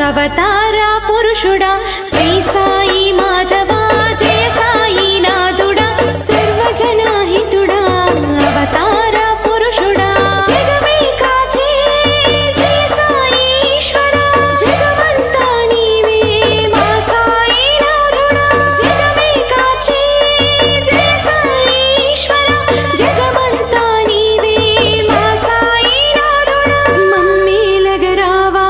అవతార పురుషుడా శ్రీ సాయి మాధవా జయ సాయి నాథుడా సర్వజనహితుడా అవతార పురుషుడా జగమే కాచే జయ సాయి ఈశ్వరా జగమంతా నీవే మా సాయి నాథుడా జగమే కాచే జయ సాయి ఈశ్వరా జగమంతా నీవే మా సాయి నాథుడా మమ్మేలగరావా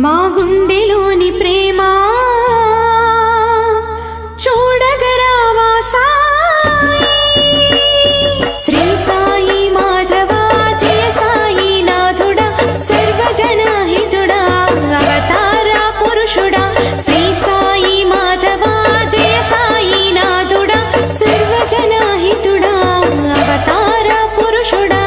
మా గుండెలోని ప్రేమ చూడగరావా సాయి శ్రీ సాయి మాధవా జయ సాయి నాథుడా సర్వజనహితుడా అవతార పురుషుడా శ్రీ సాయి మాధవా జయ సాయి నాథుడా సర్వజనహితుడా అవతార పురుషుడా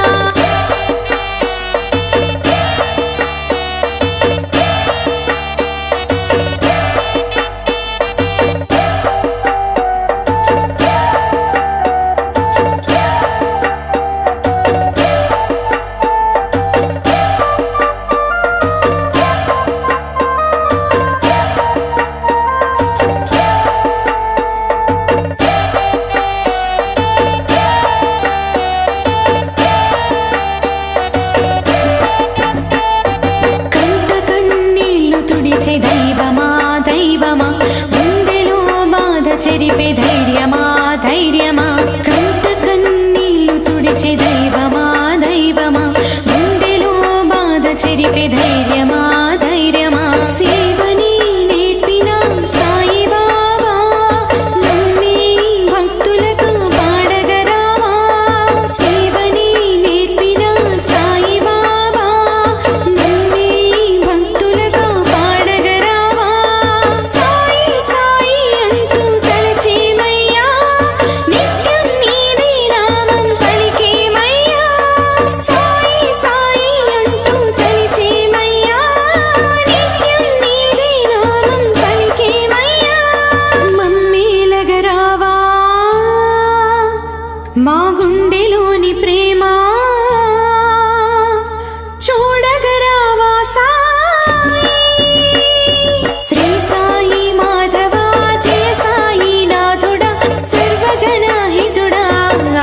చెరిపే ధైర్యమా ధైర్యమా కంట కన్నీళ్లు తుడిచే దైవమా దైవమా గుండెలో బాధ చెరిపే ధైర్యమా ధైర్యమా సేవని నేర్పిన సాయి బాబా నమ్మే భక్తులకు పాడగరావా సేవని నేర్పిన సాయి బాబా నమ్మే భక్తులకు పాడగరావా సాయి సాయి అంటూ తలచేమయ్యా నిత్యం నీదే నామం పలికేమయ్యా సాయి సాయి అంటూ తలచేమయ్యా నిత్యం నీదే నామం పలికేమయ్యా మమ్మేలగరావా మా గుండెలోని ప్రేమ చూడగరావా సాయి శ్రీ సాయి మాధవా జయ సాయి నాథుడా సర్వజనహితుడా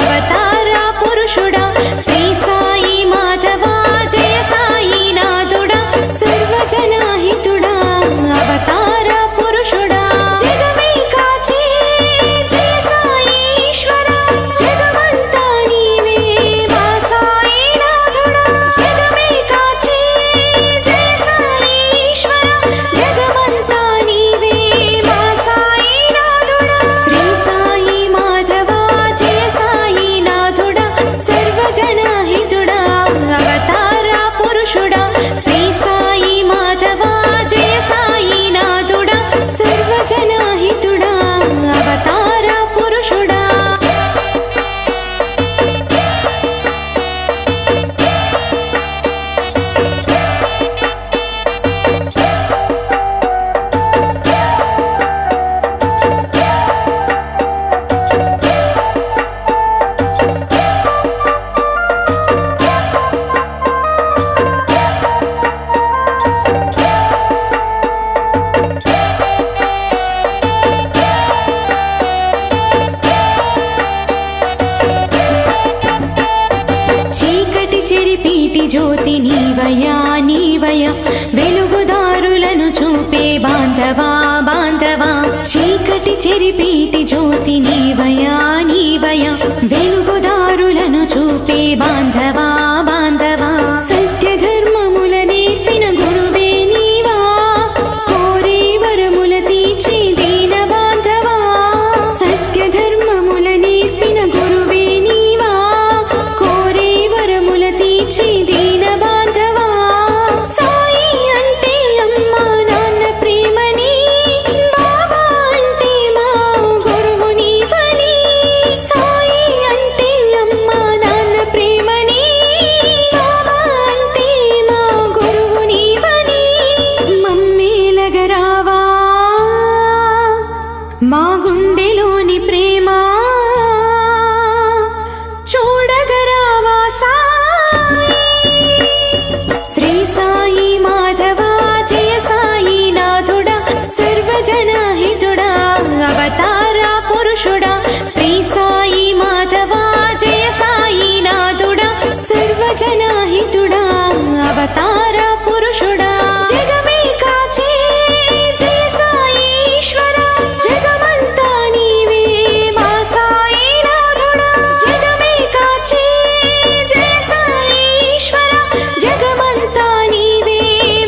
అవతార పురుషుడా శ్రీ సాయి మాధవా జయ సాయి నాథుడా సర్వజనహితుడా అవతార పురుషుడా జగమే కాచే జయ సాయి ఈశ్వరా జగమంతా నీవే మా సాయి నాథుడా జగమే కాచే జయ సాయి ఈశ్వరా జగమంతా నీవే మా సాయి నాథుడా శ్రీ సాయి మాధవా జయ సాయి నాథుడా సర్వజనహితుడా అవతార పురుషుడా శ్రీ సాయి మాధవా జయ సాయి నాథుడా సర్వజనహితుడా అవతార పురుషుడా చీకటి చెరిపీటి జ్యోతి నీవయా నీవయా వెలుగుదారులను చూపే బాంధవా బాంధవా చీకటి చెరిపీటి జ్యోతి నీవయా నీవయా వెలుగుదారులను చూపే బాంధవా బాంధవా సత్య ధర్మముల నేర్పిన గురువే నీవా కోరే వరముల తీర్చి దీన బాంధవా సత్య ధర్మముల నేర్పిన గురువే నీవా కోరే వరముల తీర్చి దీన బాంధవా సాయి అంటే అమ్మా నాన్న ప్రేమని బాబా అంటే మా గురువు నీవని సాయి అంటే అమ్మా నాన్న ప్రేమని బాబా అంటే మా గురువు నీవని మమ్మేలగరావా మా గుండెలోని ప్రేమ చూడగరావా సాయి శ్రీ సాయి మాధవ పురుషుడా శ్రీ సాయి మాధవా జయ సాయి నాథుడా సర్వజనహితుడా అవతార పురుషుడా జగమే కాచే జయ సాయి ఈశ్వరా జగమంతా నీవే మా సాయి నాథుడా జగమే కాచే జయ సాయి ఈశ్వరా జగమంతా నీవే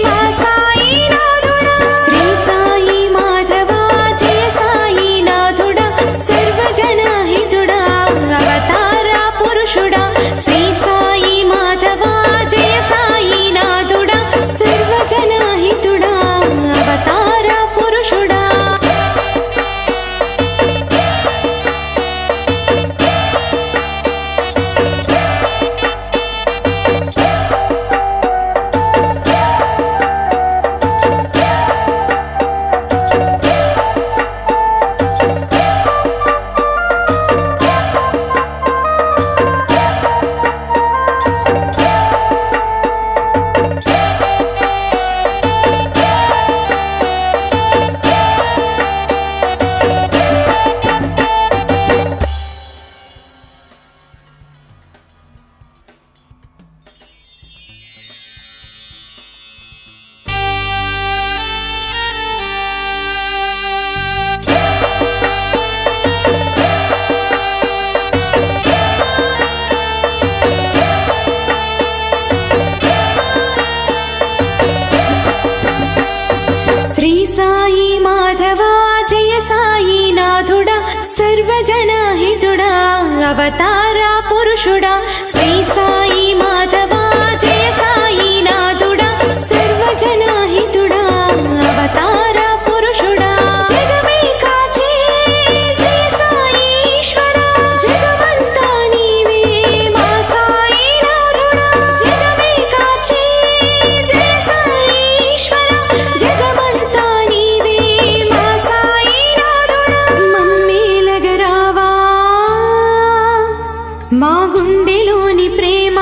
మా సాయి నాథుడా శ్రీ సాయి మాధవా జయ సాయి నాథుడా సర్వజనహితుడా అవతార పురుషుడా శ్రీ సాయి మాధవా జయ సాయి నాథుడా సర్వజనహితుడా అవతార పురుషుడా శ్రీ సాయి మాధవా జయ సాయి నాథుడా సర్వజనహితుడా అవతార పురుషుడా శ్రీ సాయి మాధవా జయ సాయి నాథుడా సర్వజనహితుడా అవతార పురుషుడా జగమే కాచే జయ సాయి ఈశ్వరా జగమంతా నీవే మా సాయి నాథుడా జగమే కాచే జయ సాయి ఈశ్వరా జగమంతా నీవే మా సాయి నాథుడా మమ్మేలగరావా మా గుండెలోని ప్రేమ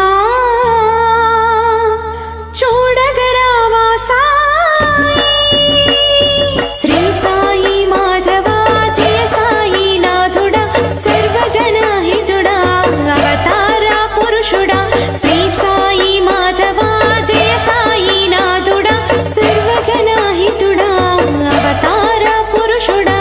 చూడగరావా సాయి శ్రీ సాయి మాధవా జయ సాయి నాథుడా సర్వజనహితుడా అవతార పురుషుడా శ్రీ సాయి మాధవా జయ సాయి నాథుడా సర్వజనహితుడా అవతార పురుషుడా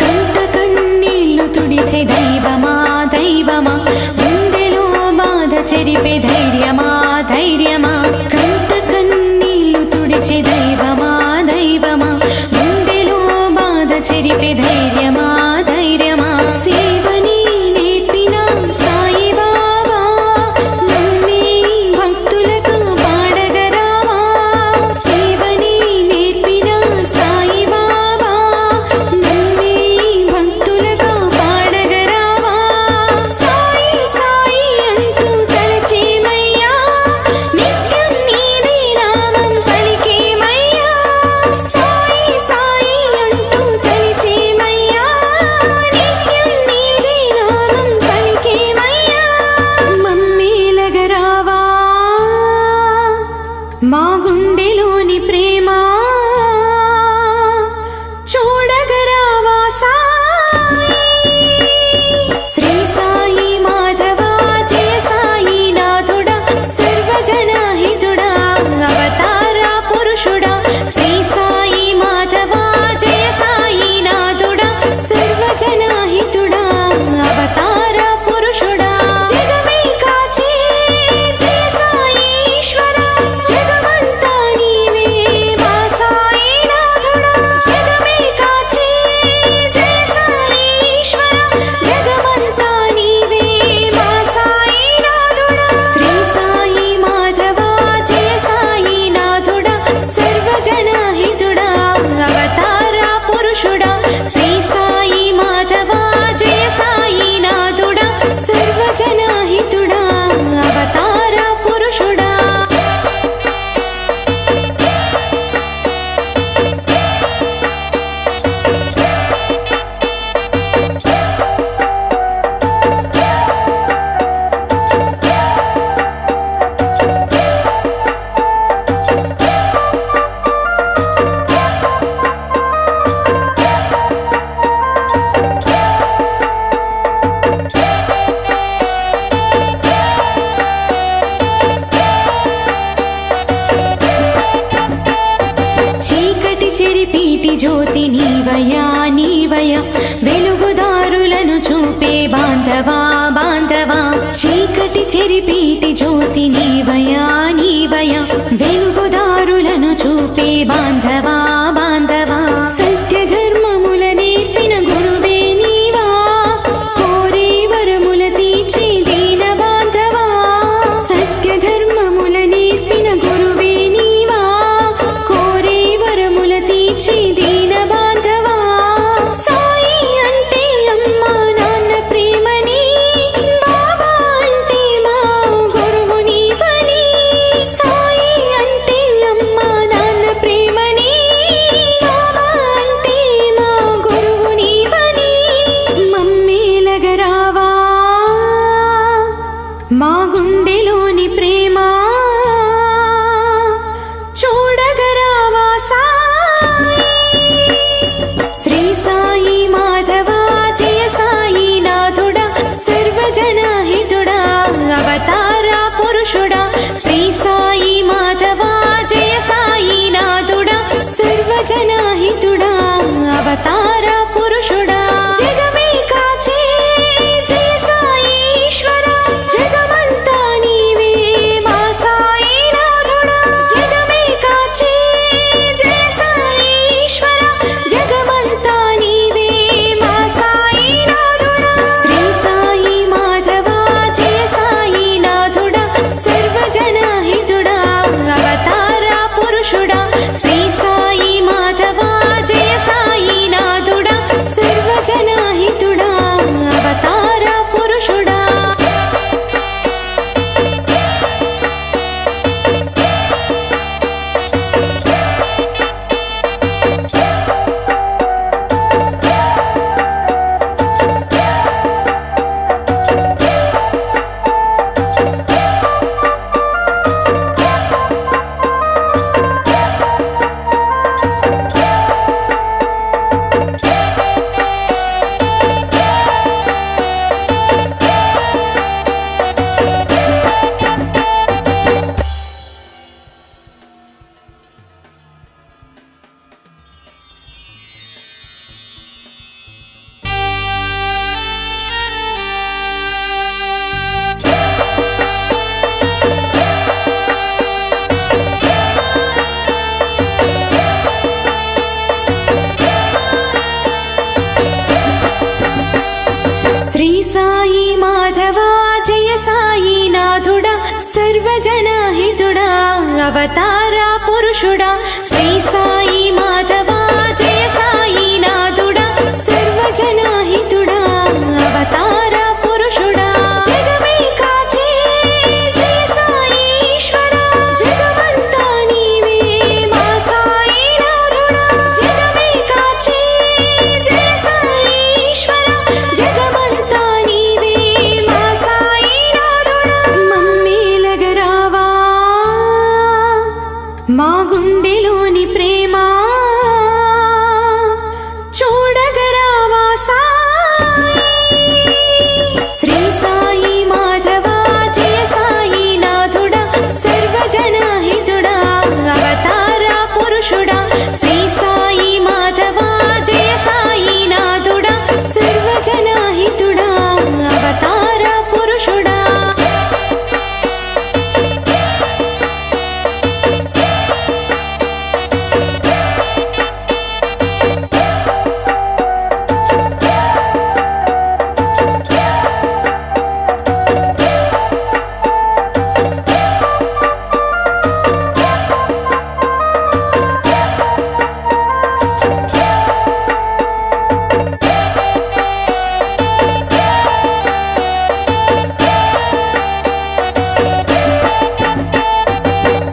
కంట కన్నీళ్లు తుడిచే దైవమా దైవమా గుండెలో బాధ చెరిపే ధైర్యమా ధైర్యమా కంట కన్నీళ్లు తుడిచే దైవమా దైవమా గుండెలో బాధ చెరిపే ధైర్యమా ధైర్యమా సేవని నేర్పిన సాయి బాబా నమ్మే భక్తులకు పాడగరావా సేవని నేర్పిన సాయి బాబా నమ్మే భక్తులకు పాడగరావా సాయి సాయి అంటూ తలచేమయ్యా చెరిపేటి జ్యోతి నీవయ్యా నీవయ్యా వెలుగుదారులను చూపే బాంధవా బాంధవా చీకటి చెరిపేటి జ్యోతి నీవయ్యా నీవయ్యా వెలుగుదారులను చూపే బాంధవా బాంధవా సత్య ధర్మముల నేర్పిన గురువే నీవా కోరే వరముల తీర్చి దీన బాంధవా సత్య ధర్మముల నేర్పిన గురువే నీవా కోరే వరముల తీర్చి దీన బాంధవా సాయి అంటే అమ్మా నాన్న ప్రేమని బాబా అంటే మా గురువు నీవని సాయి అంటే అమ్మా నాన్న ప్రేమని బాబా అంటే మా గురువు నీవని మమ్మేలగరావా మా గుండెలోని ప్రేమ చూడగరావా సాయి శ్రీ సాయి మాధవా జయ సాయి నాథుడా సర్వజనహితుడా అవతార పురుషుడా శ్రీ సాయి మాధవా జయ సాయి నాథుడా సర్వజనహితుడా అవతార పురుషుడా జగమే కాచే జయ సాయి ఈశ్వర జగమంతా నీవే మా సాయి నాథుడా జగమే కాచే జయ సాయి ఈశ్వర జగమంతా నీవే మా సాయి నాథుడా శ్రీ సాయి మాధవా జయ సాయి నాథుడా సర్వజనహితుడా అవతార పురుషుడా శ్రీ సాయి మాధవా జయ సాయి నాథుడా సర్వజనహితుడా అవతార పురుషుడా శ్రీ సాయి మాధవా జయ సాయి నాథుడా సర్వజనహితుడా అవతార పురుషుడా శ్రీ సాయి మాధవా జయ సాయి నాథుడా సర్వజనహితుడా అవతార పురుషుడా జగమే కాచే జయ సాయి ఈశ్వర జగమంతా నీవే మా సాయి నాథుడా జగమే కాచే జయ సాయి ఈశ్వర జగమంతా నీవే మా సాయి నాథుడా మమ్మేలగరావా మా గుండెలోని ప్రేమ చూడగరావా సాయి శ్రీ సాయి మాధవా జయ సాయి నాథుడా సర్వజనహితుడా అవతార పురుషుడా శ్రీ సాయి మాధవా జయ సాయి నాథుడా సర్వజనహితుడా అవతార పురుషుడా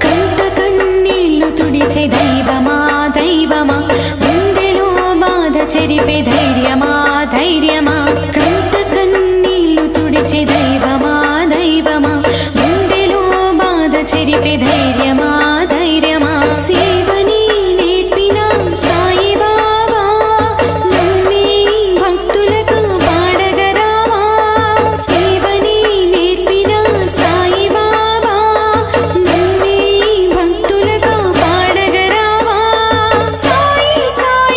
కంట కన్నీళ్లు తుడిచే దైవమా దైవమా గుండెలో బాధ చెరిపే ధైర్యమా ధైర్యమా కంట కన్నీళ్లు తుడిచే దైవమా దైవమా గుండెలో బాధ చెరిపే ధైర్యమా ధైర్యమా సేవని నేర్పిన సాయి బాబా నమ్మి భక్తులకు పాడగరావా సేవని నేర్పిన సాయి బాబా నమ్మి భక్తులకు పాడగరావా సాయి సాయి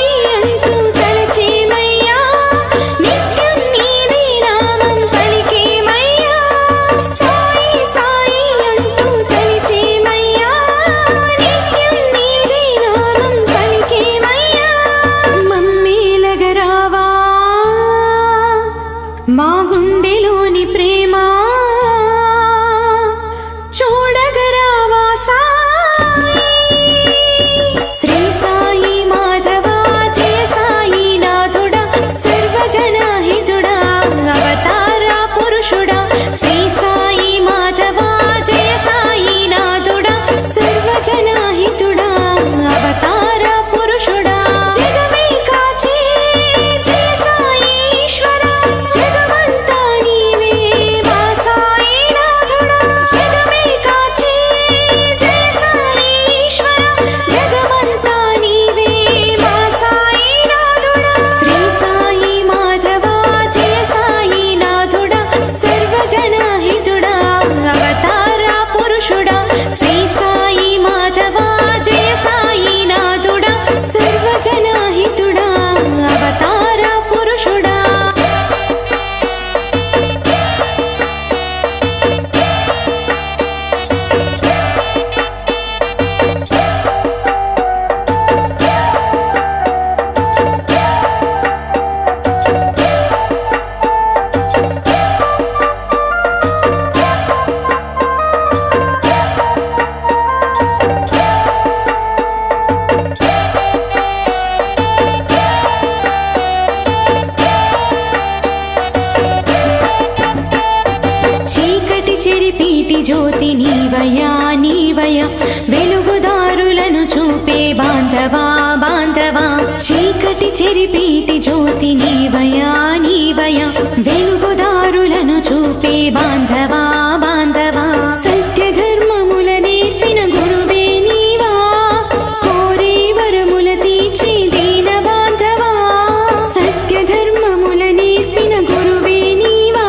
చెరిపేటి జ్యోతి నీవయ్యా నీవయ్యా వెలుగుదారులను చూపే బాంధవా బాంధవా చీకటి చెరిపేటి జ్యోతి నీవయ్యా నీవయ్యా వెలుగుదారులను చూపే బాంధవా బాంధవా సత్య ధర్మముల నేర్పిన గురువే నీవా కోరే వరముల తీర్చి దీన బాంధవా సత్య ధర్మముల నేర్పిన గురువే నీవా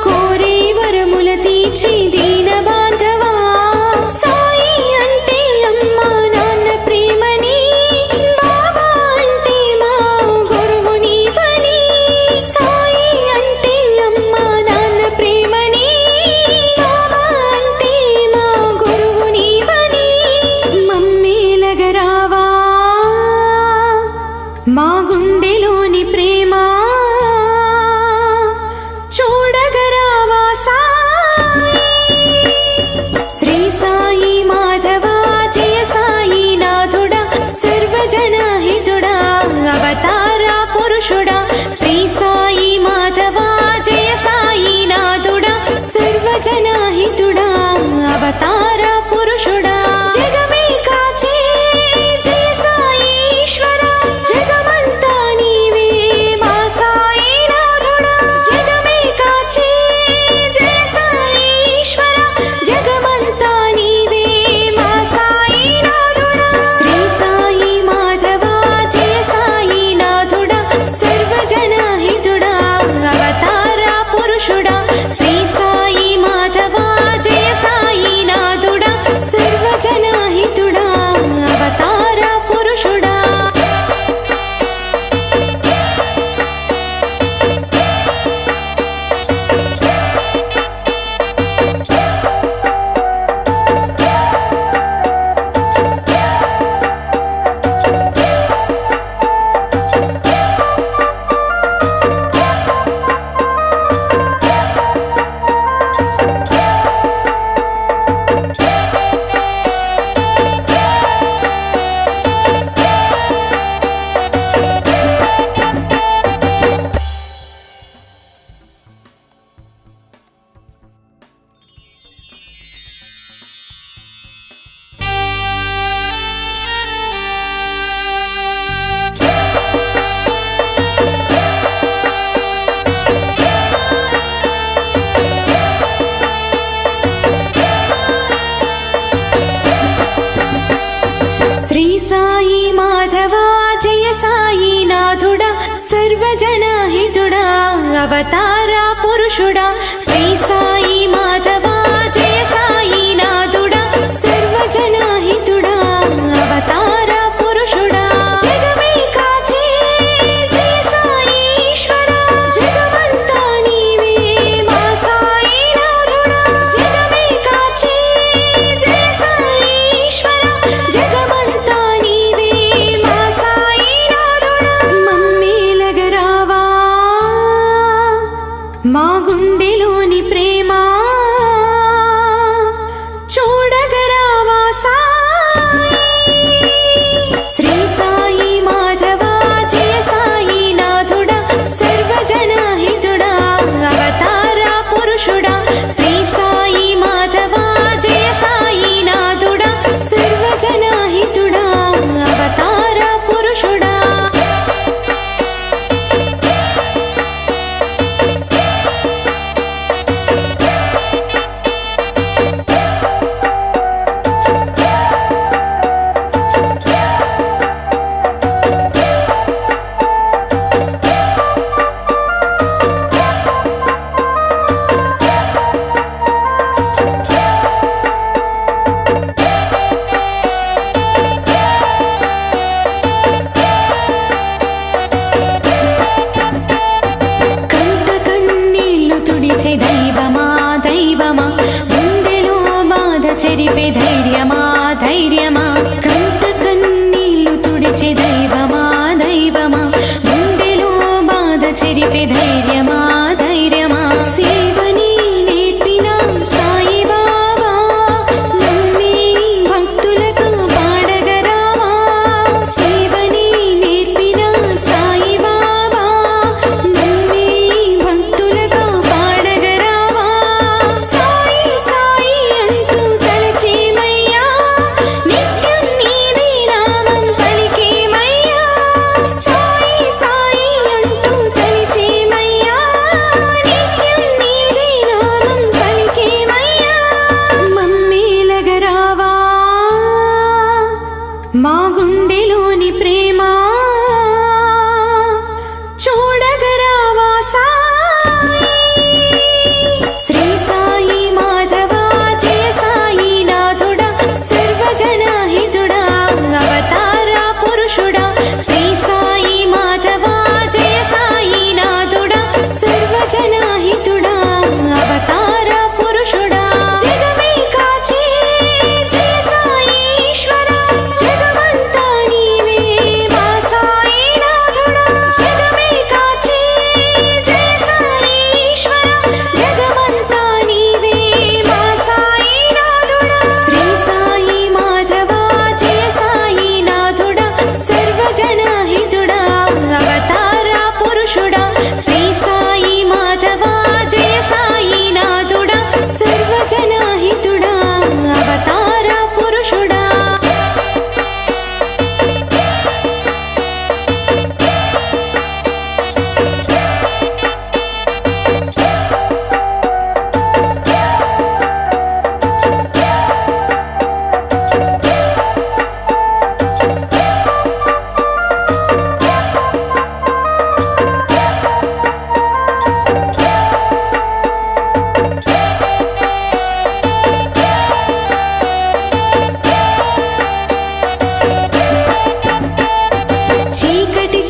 కోరే వరముల తీర్చి దీన బాంధవా సాయి అంటే అమ్మా నాన్న ప్రేమని బాబా అంటే మా గురువు నీవని సాయి అంటే అమ్మా నాన్న ప్రేమని బాబా అంటే మా గురువు నీవని మమ్మేలగరావా మా గుండెలోని ప్రేమ చూడగరావా సాయి శ్రీ సాయి మాధవా జయ సాయి నాథుడా సర్వజనహితుడా అవతార పురుషుడా శ్రీ సాయి మాధవా జయ సాయి నాథుడా సర్వజనహితుడా అవతార పురుషుడా జగమే కాచే జయ సాయి ఈశ్వర జగమంతా నీవే మా సాయి నాథుడా జగమే కాచే జయ సాయి ఈశ్వర జగమంతా నీవే మా సాయి నాథుడా శ్రీ సాయి మాధవా జయ సాయి నాథుడా సర్వజనహితుడా అవతార పురుషుడా శ్రీ సాయి మాధవా జయ సాయి నాథుడా సర్వజనహితుడా అవతార పురుషుడా శ్రీ సాయి మాధవా జయ సాయి నాథుడా సర్వజనహితుడా అవతార పురుషుడా శ్రీ సాయి మాధవా జయ సాయి నాథుడా సర్వజనహితుడా అవతార పురుషుడా జగమే కాచే జయ సాయి ఈశ్వర జగమంతా నీవే మా సాయి నాథుడా జగమే కాచే జయ సాయి ఈశ్వర జగమంతా నీవే మా సాయి నాథుడా మమ్మేలగరావా మా గుండెలోని ప్రేమ చూడగరావా సాయి శ్రీ సాయి మాధవా జయ సాయి నాథుడా సర్వజనహితుడా అవతార పురుషుడా శ్రీ సాయి మాధవా జయ సాయి నాథుడా సర్వజనహితుడా అవతార పురుషుడా కంట కన్నీళ్లు తుడిచే దైవమా దైవమా గుండెలో బాధ చెరిపే ధైర్యమా ధైర్యమా కంట కన్నీళ్లు తుడిచే దైవమా దైవమా గుండెలో బాధ చెరిపే ధైర్యమా ధైర్యమా సేవని నేర్పిన సాయి బాబా నమ్మి భక్తులకు పాడగరావా సేవని నేర్పిన సాయి బాబా నమ్మి భక్తులకు పాడగరావా సాయి సాయి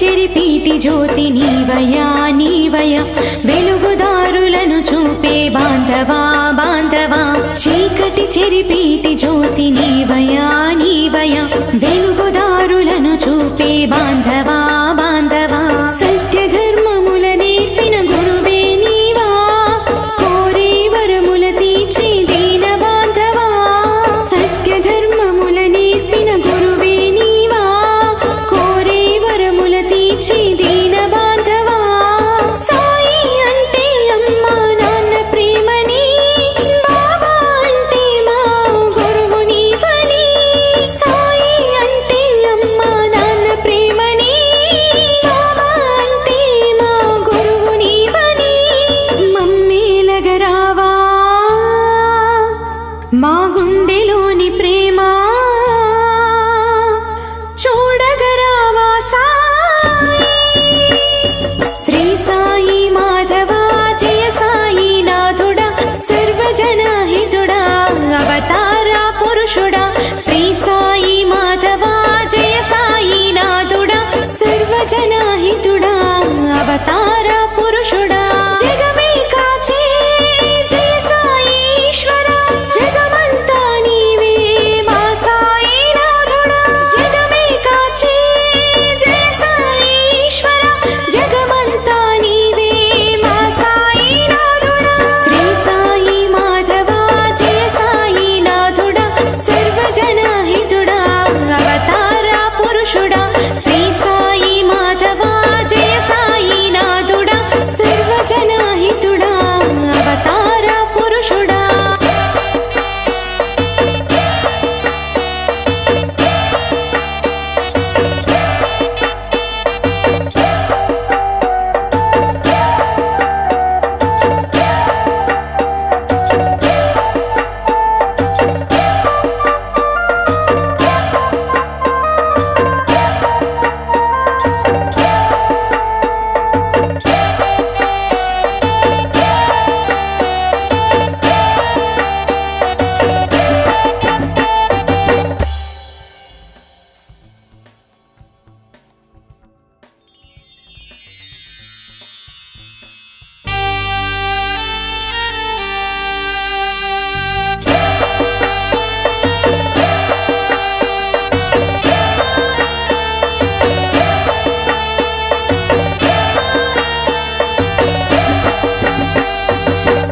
చెరిపీటి జ్యోతి నీవయా నీవయా వెలుగుదారులను చూపే బాంధవా బాంధవా చీకటి చెరిపీటి జ్యోతి నీవయా నీవయా వెలుగుదారులను చూపే బాంధవా బాంధవా సత్య ధర్మముల నేర్పిన గురువే నీవా కోరే వరముల తీర్చి దీన బాంధవా సత్య ధర్మముల నేర్పిన గురువే నీవా కోరే వరముల తీర్చి దీన బాంధవా సాయి అంటే అమ్మా నాన్న ప్రేమని బాబా అంటే మా గురువు నీవని సాయి అంటే అమ్మా నాన్న ప్రేమని బాబా అంటే మా గురువు నీవని మమ్మేలగరావా మా గుండెలోని ప్రేమ చూడగరావా సాయి శ్రీ సాయి మాధవ జయ సాయి నాథుడా సర్వజనహితుడా అవతార పురుషుడా శ్రీ సాయి మాధవ జయ సాయి నాథుడా సర్వజనహితుడా అవతార పురుషుడా జగమే కాచే జయ సాయి ఈశ్వర జగమంతా నీవే మా సాయి నాథుడా జగమే కాచే జయ సాయి ఈశ్వర జగమంతా నీవే మా సాయి నాథుడా శ్రీ సాయి మాధవ జయ సాయి నాథుడా సర్వజనహితుడా అవతార పురుషుడా శ్రీ సాయి మాధవ జయ సాయి నాథుడా సర్వజనహితుడా అవతార పురుషుడా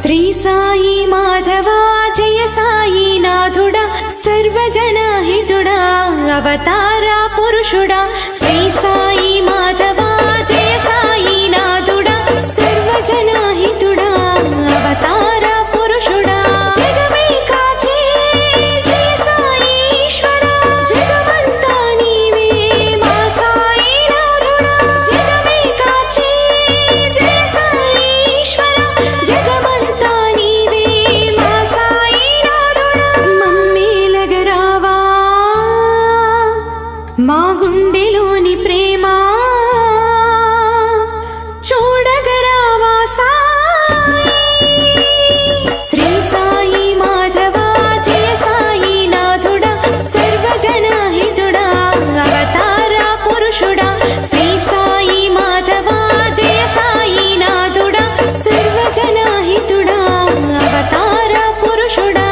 శ్రీ సాయి మాధవ జయ సాయి నాథుడా సర్వజనహితుడా అవతార పురుషుడా శ్రీ సాయి మాధవ జయ సాయి నాథుడా సర్వజనహితుడా అవతార పురుషుడా జగమే కాచే జయ సాయి ఈశ్వర జగమంతా నీవే మా సాయి నాథుడా జగమే కాచే జయ సాయి ఈశ్వర జగమంతా నీవే మా సాయి నాథుడా మమ్మేలగరావా మా గుండెలోని ప్రేమ చూడగరావా సాయి శ్రీ సాయి మాధవ జయ సాయి నాథుడా సర్వజనహితుడా అవతార పురుషుడా శ్రీ సాయి మాధవ జయ సాయి నాథుడా సర్వజనహితుడా అవతార పురుషుడా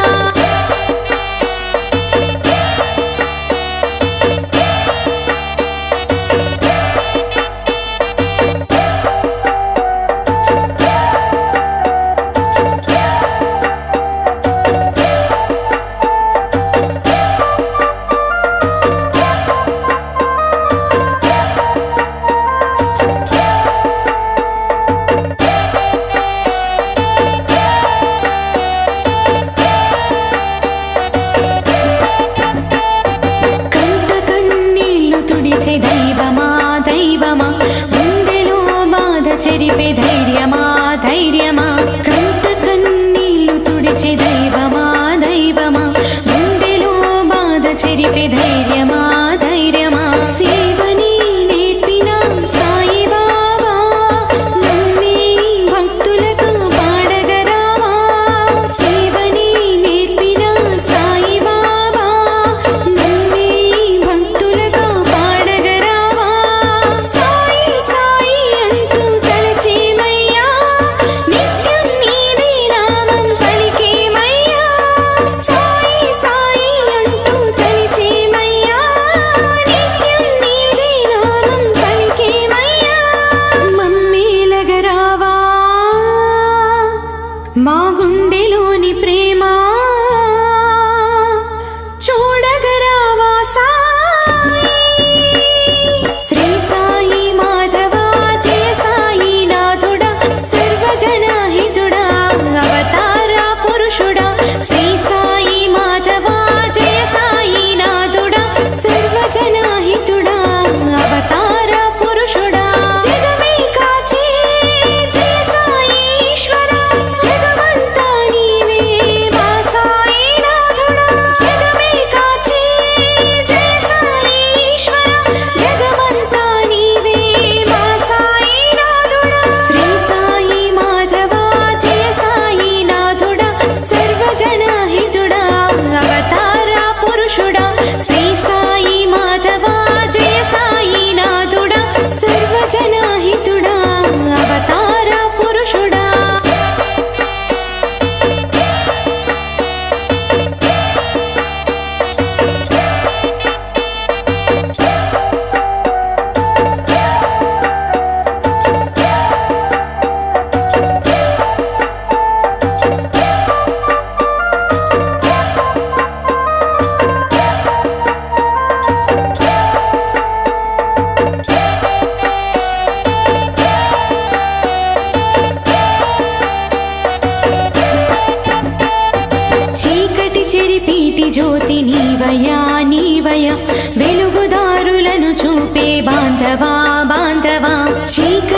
కంట కన్నీళ్లు తుడిచే దైవమా దైవమా గుండెలో బాధ చెరిపే ధైర్యమా ధైర్యమా కంట కన్నీళ్లు తుడిచే దైవమా దైవమా గుండెలో బాధ చెరిపే ధైర్యమా ధైర్యమా సేవని నేర్పిన సాయి బాబా నమ్మే భక్తులకు పాడగరావా సేవని నేర్పిన సాయి బాబా నమ్మే భక్తులకు పాడగరావా సాయి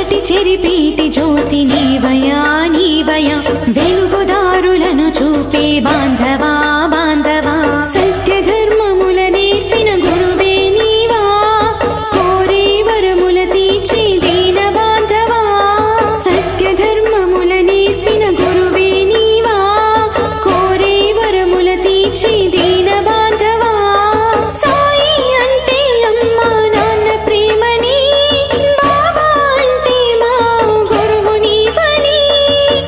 చీకటి చెరిపేటి జ్యోతి నీవయా నీవయా వెలుగుదారులను చూపే బాంధవా బాంధవా సత్య ధర్మముల నేర్పిన గురువే నీవా కోరే వరముల తీర్చి దీన బాంధవా సత్య ధర్మముల నేర్పిన గురువే నీవా కోరే వరముల తీర్చి దీన బాంధవా సాయి అంటే అమ్మా నాన్న ప్రేమని బాబా అంటే మా గురువు నీవని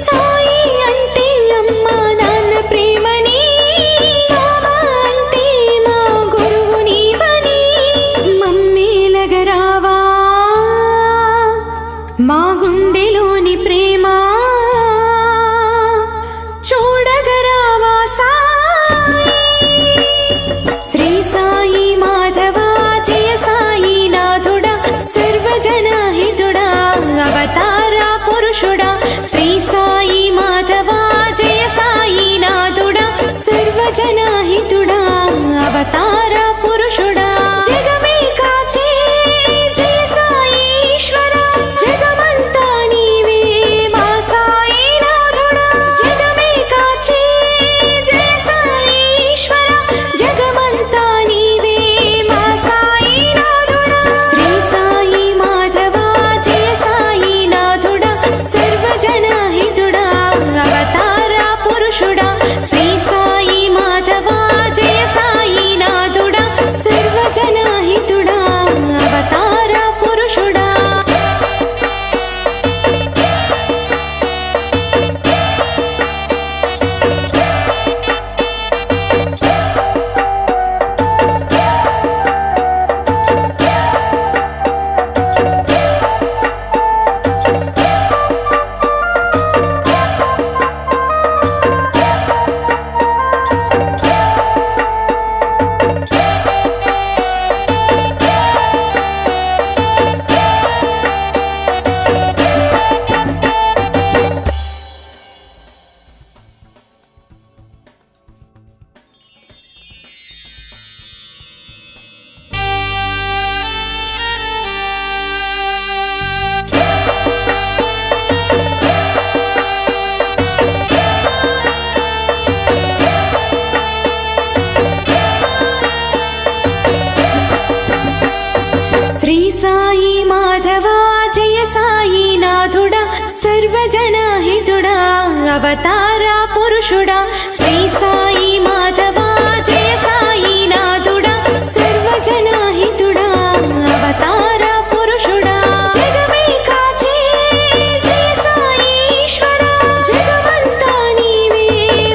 సాయి అంటే అమ్మా నాన్న ప్రేమని బాబా అంటే మా గురువు నీవని మమ్మేలగరావా మా గుండెలోని ప్రేమ చూడగరావా సాయి శ్రీ సాయి మాధవా జయ సాయి నాథుడా సర్వజనహితుడా అవతార పురుషుడా శ్రీ సాయి మాధవా జయ సాయి నాథుడా సర్వజనహితుడా అవతార పురుషుడా జగమే కాచే జయ సాయి ఈశ్వర జగమంతా నీవే మా సాయి నాథుడా జగమే కాచే జయ సాయి ఈశ్వర జగమంతా నీవే మా సాయి నాథుడా శ్రీ సాయి మాధవా జయ సాయి నాథుడా సర్వజనహితుడా అవతార పురుషుడా శ్రీ సాయి మాధవా జయ సాయి నాథుడా సర్వజనహితుడా అవతార పురుషుడా శ్రీ సాయి మాధవా జయ సాయి నాథుడా సర్వజనహితుడా అవతార పురుషుడా శ్రీ సాయి మాధవా జయ సాయి నాథుడా సర్వజనహితుడా అవతార పురుషుడా జగమే కాచే జయ సాయి ఈశ్వర జగమంతా నీవే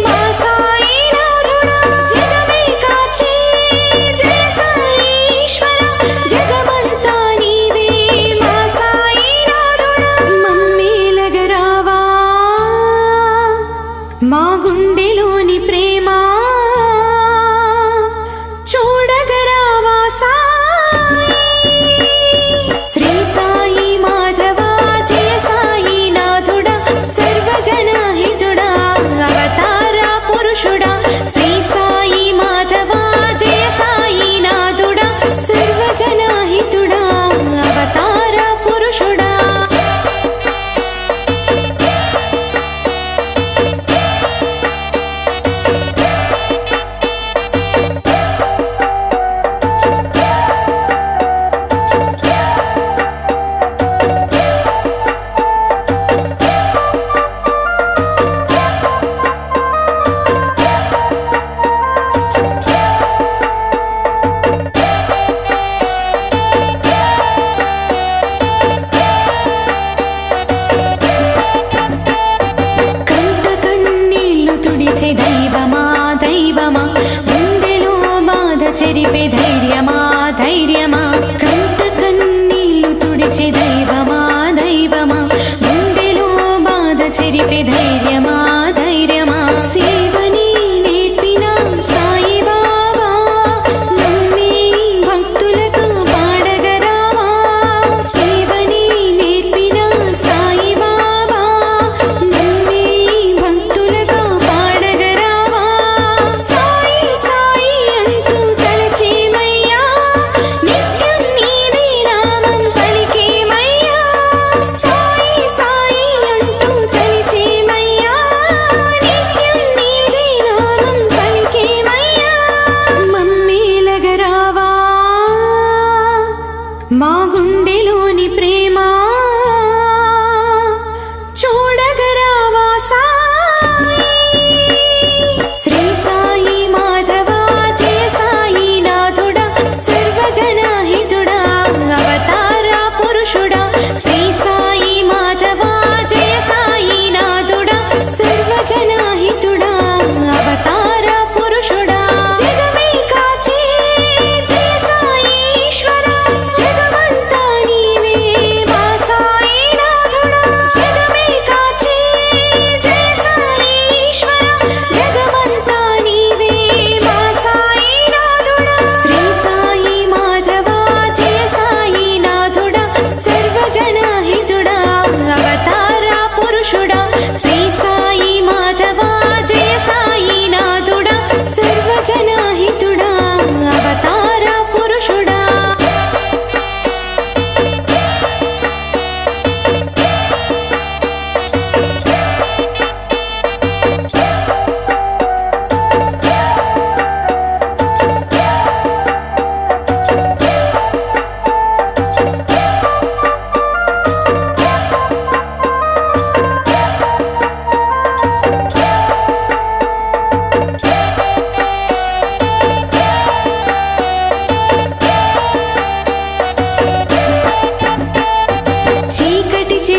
మా సాయి నాథుడా జగమే కాచే జయ సాయి ఈశ్వర జగమంతా నీవే మా సాయి నాథుడా మమ్మేలగరావా మా గుండెలోని ప్రేమ చూడగరావా సాయి శ్రీ సాయి మాధవా జయ సాయి నాథుడా సర్వజనహితుడా అవతార పురుషుడా శ్రీ సాయి మాధవా జయ సాయి నాథుడా సర్వజనహితుడా అవతార పురుషుడా కంట కన్నీళ్లు తుడిచే దైవమా దైవమా గుండెలో బాధ చెరిపే ధైర్యమా ధైర్యమా కంట కన్నీళ్లు తుడిచే దైవమా దైవమా గుండెలో బాధ చెరిపే ధైర్యమా ధైర్యమా సేవని నేర్పిన సాయి బాబా నమ్మే భక్తులకు పాడగరావా సేవని నేర్పిన సాయి బాబా నమ్మే భక్తులకు పాడగరావా సాయి సాయి అంటూ తలచేమయ్యా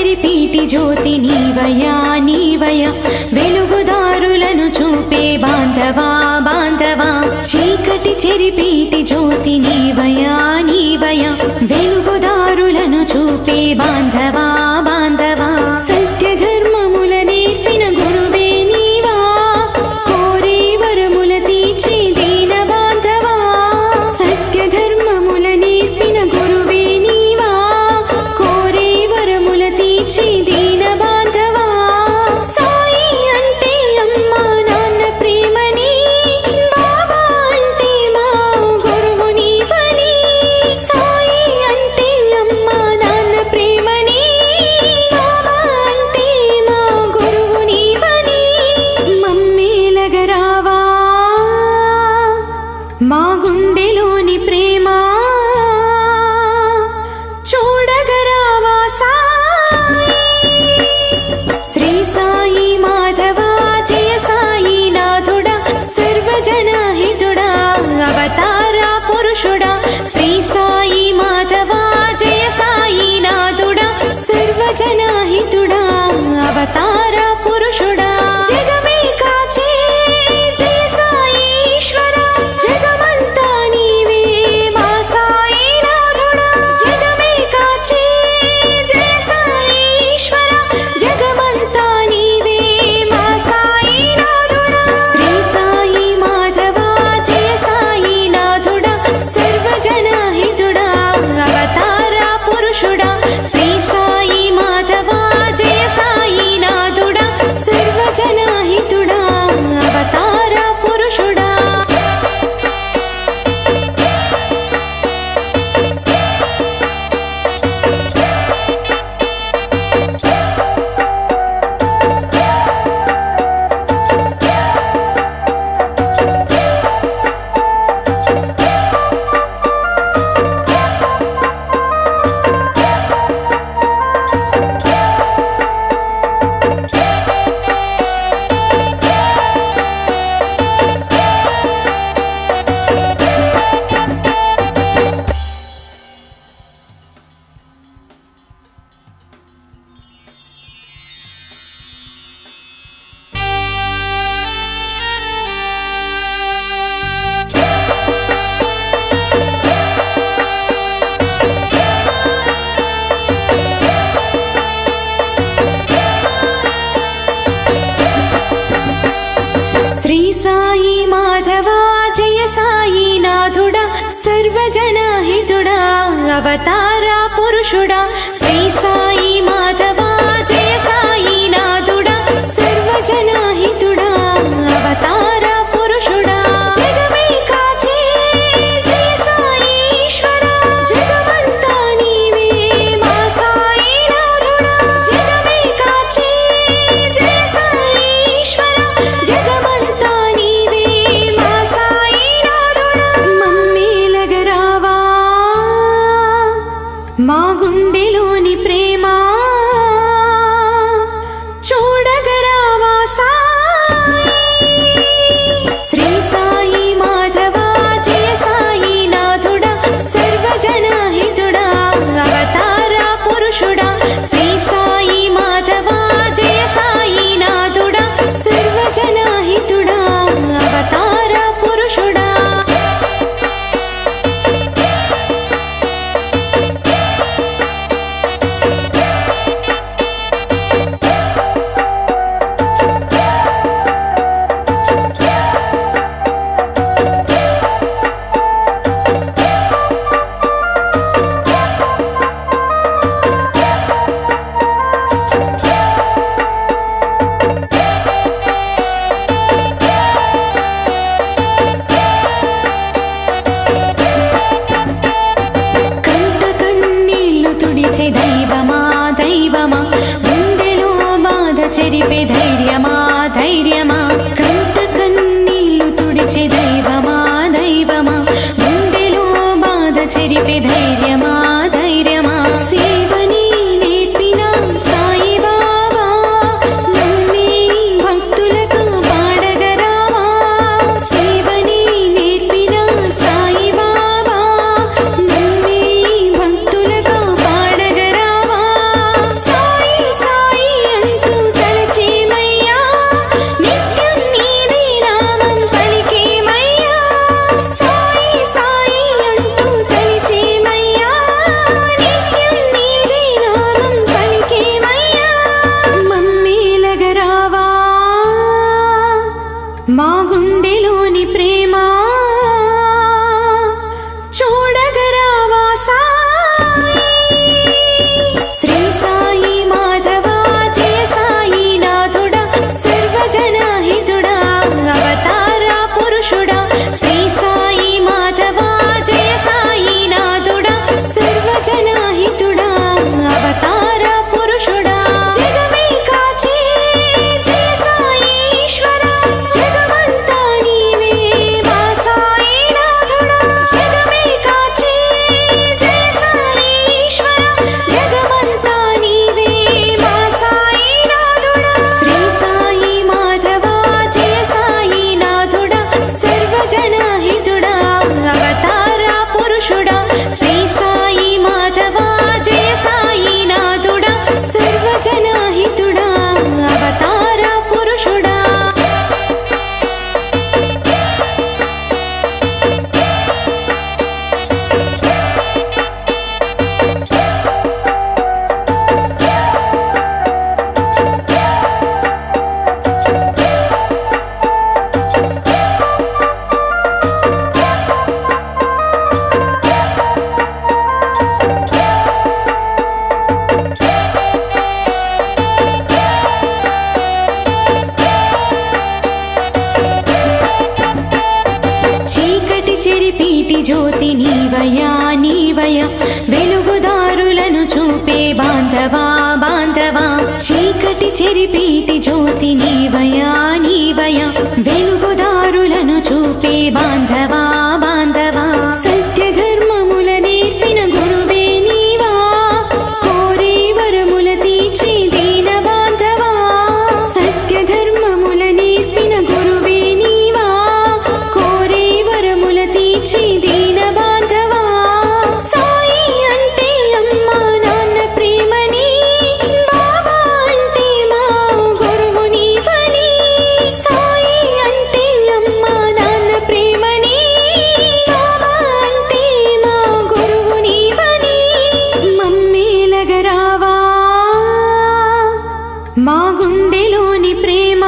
చెరిపీటి జ్యోతి నీవయా నీవయా వెలుగుదారులను చూపే బాంధవా బాంధవా చీకటి చెరిపీటి జ్యోతి నీవయా నీవయా వెలుగుదారులను చూపే బాంధవా బాంధవా సత్య ధర్మముల నేర్పిన గురువే నీవా కోరే వరముల తీర్చే దీన బాంధవా సత్య ధర్మముల నేర్పిన గురువే నీవా కోరే వరముల తీర్చే దీన బాంధవా సాయి అంటే అమ్మా నాన్న ప్రేమని బాబా అంటే మా గురువు నీవని సాయి అంటే అమ్మా నాన్న ప్రేమని బాబా అంటే మా గురువు నీవని మమ్మేలగరావా మా గుండెలోని ప్రేమ చూడగరావా సాయి శ్రీ సాయి మాధవా జయ సాయి నాథుడా సర్వజనహితుడా అవతార పురుషుడా శ్రీ సాయి మాధవా జయ సాయి నాథుడా సర్వజనహితుడా అవతార పురుషుడా జగమే కాచే జయ సాయి ఈశ్వరా జగమంతా నీవే మా సాయి నాథుడా జగమే కాచే జయ సాయి ఈశ్వరా జగమంతా నీవే మా సాయి నాథుడా శ్రీ సాయి మాధవా జయ సాయి నాథుడా సర్వజనహితుడా అవతార పురుషుడా శ్రీ సాయి మాధవా జయ సాయి నాథుడా సర్వజనహితుడా అవతార పురుషుడా శ్రీ సాయి మాధవా జయ సాయి నాథుడా సర్వజనహితుడా అవతార పురుషుడా శ్రీ సాయి మాధవా జయ సాయి నాథుడా సర్వజనహితుడా అవతార పురుషుడా జగమే కాచే జయ సాయి ఈశ్వరా జగమంతా నీవే మా సాయి నాథుడా జగమే కాచే జయ సాయి ఈశ్వరా జగమంతా నీవే మా సాయి నాథుడా మమ్మేలగరావా మా గుండెలోని ప్రేమ చూడగరావా సాయి శ్రీ సాయి మాధవా జయ సాయి నాథుడా సర్వజనహితుడా అవతార పురుషుడా శ్రీ సాయి మాధవా జయ సాయి నాథుడా సర్వజనహితుడా అవతార పురుషుడా కంట కన్నీళ్లు తుడిచే దైవమా దైవమా గుండెలో బాధ చెరిపే ధైర్యమా ధైర్యమా కంట కన్నీళ్లు తుడిచే దైవమా దైవమా గుండెలో బాధ చెరిపే ధైర్యమా ధైర్యమా సేవని నేర్పిన సాయి బాబా నమ్మే భక్తులకు పాడగరావా సేవని నేర్పిన సాయి బాబా నమ్మే భక్తులకు పాడగరావా సాయి బాంధవా బాంధవా చీకటి చెరిపీటి జ్యోతి నీవయా నీవయా వెలుగుదారులను చూపే బాంధవా బాంధవా సత్య ధర్మముల నేర్పిన గురువే నీవా కోరే వరముల తీర్చి దీన బాంధవా సత్య ధర్మముల నేర్పిన గురువే నీవా కోరే వరముల తీర్చి దీన బాంధవా సాయి అంటే అమ్మా నాన్న ప్రేమని బాబా అంటే మా గురువు నీవని సాయి అంటే అమ్మా నాన్న ప్రేమని బాబా అంటే మా గురువు నీవని మమ్మేలగరావా మా గుండెలోని ప్రేమ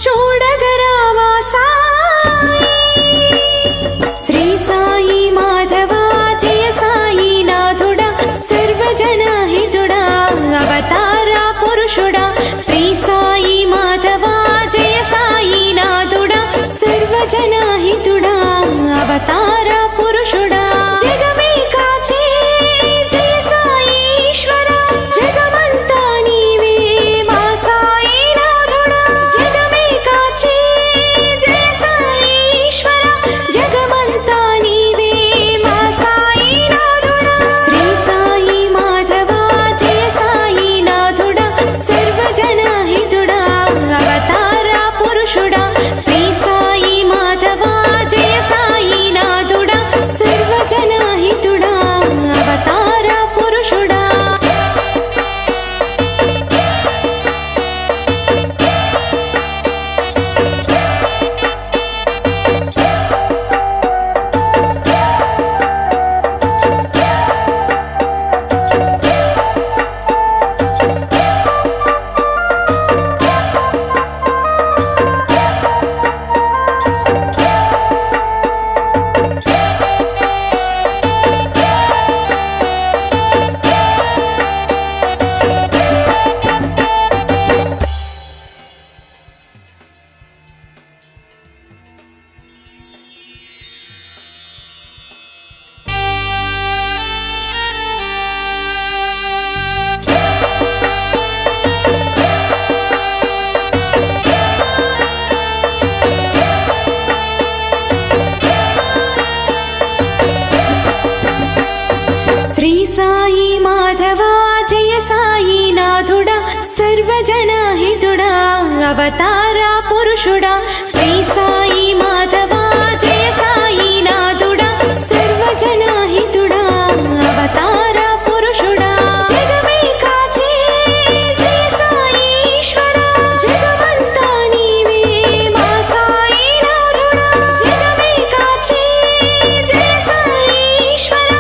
చూడగరావా సాయి శ్రీ సాయి మాధవా జయ సాయి నాథుడా సర్వజనహితుడా అవతార పురుషుడా శ్రీ సాయి మాధవా జయ సాయి నాథుడా సర్వజనహితుడా అవతార పురుషుడా జగమే కాచే జయ సాయి ఈశ్వర జగమంతా నీవే మా సాయి నాథుడా జగమే కాచే జయ సాయి ఈశ్వర జగమంతా నీవే మా సాయి నాథుడా శ్రీ సాయి మాధవా జయ సాయి నాథుడా సర్వజనహితుడా అవతార పురుషుడా శ్రీ సాయి మాధవా జయ సాయి నాథుడా సర్వజనహితుడా అవతార పురుషుడా శ్రీ సాయి మాధవా జయ సాయి నాథుడా సర్వజనహితుడా అవతార పురుషుడా శ్రీ సాయి మాధవా జయ సాయి నాథుడా సర్వజనహితుడా అవతార పురుషుడా జగమే కాచే జయ సాయి ఈశ్వర జగమంతా నీవే మా సాయి నాథుడా జగమే కాచే జయ సాయి ఈశ్వర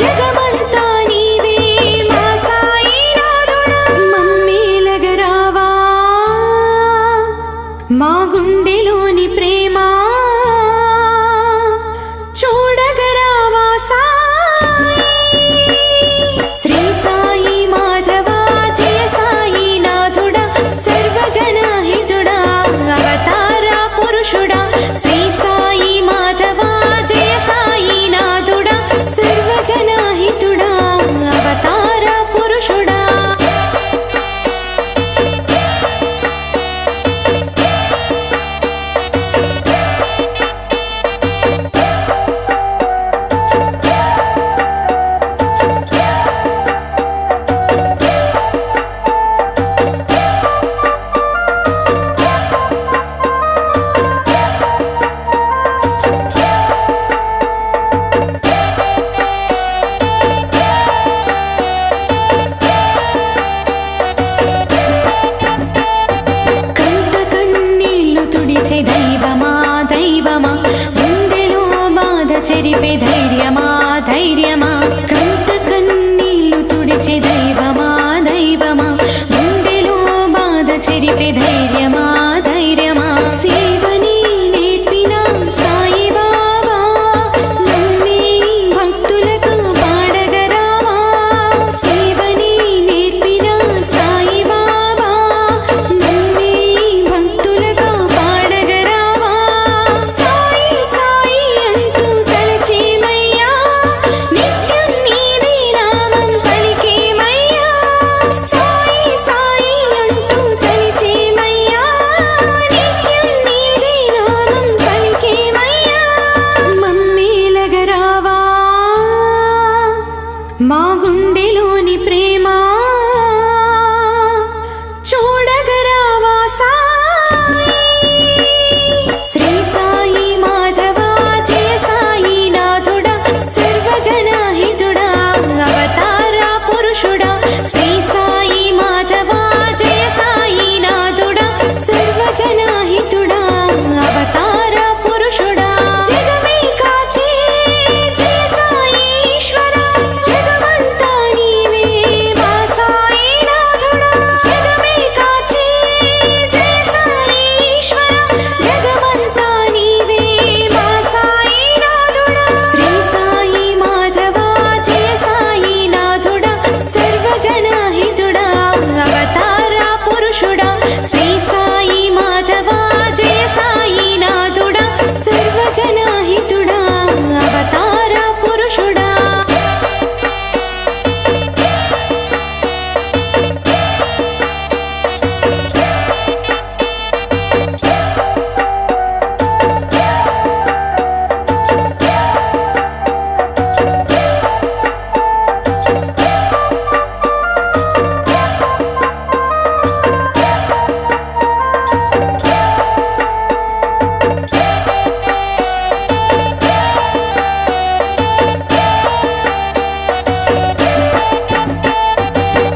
జగమంతా నీవే మా సాయి నాథుడా మమ్మేలగరావా మా గుండెలోని ప్రేమ చూడగరావా సాయి శ్రీ సాయి మాధవా జయ సాయి నాథుడా సర్వజనహితుడా అవతార పురుషుడా శ్రీ సాయి మాధవా జయ సాయి నాథుడా సర్వజనహితుడా అవతార పురుషుడా కంట కన్నీళ్లు తుడిచే దైవమా దైవమా గుండెలో బాధ చెరిపే ధైర్యమా ధైర్యమా కంట కన్నీళ్లు తుడిచే దైవమా దైవమా గుండెలో బాధ చెరిపే ధైర్యమా ధైర్యమా సేవని నేర్పిన సాయి బాబా నమ్మే భక్తులకు పాడగరావా సేవని నేర్పిన సాయి బాబా నమ్మే భక్తులకు పాడగరావా సాయి సాయి అంటూ తలచేమ ప్రేమ చూడగరావా సాయి శ్రీ సాయి మాధవ జయ సాయి నాథుడా సర్వజనహితుడా అవతార పురుషుడా శ్రీ సాయి మాధవ జయ సాయి నాథుడా సర్వజనహితుడా అవతార పురుషుడా జగమే కాచే జయ సాయి ఈశ్వర జగమంతా నీవే మా సాయి నాథుడా జగమే కాచే జయ సాయి ఈశ్వర జగమంతా నీవే మా సాయి నాథుడా శ్రీ సాయి మాధవ జయ సాయి నాథుడా సర్వజనహితుడా అవతార పురుషుడా శ్రీ సాయి మాధవ జయ సాయి నాథుడా సర్వజనహితుడా అవతార పురుషుడా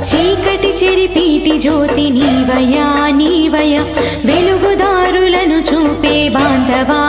చీకటి చెరిపీటి జ్యోతి నీవయా నీవయా వెలుగుదారులను చూపే బాంధవా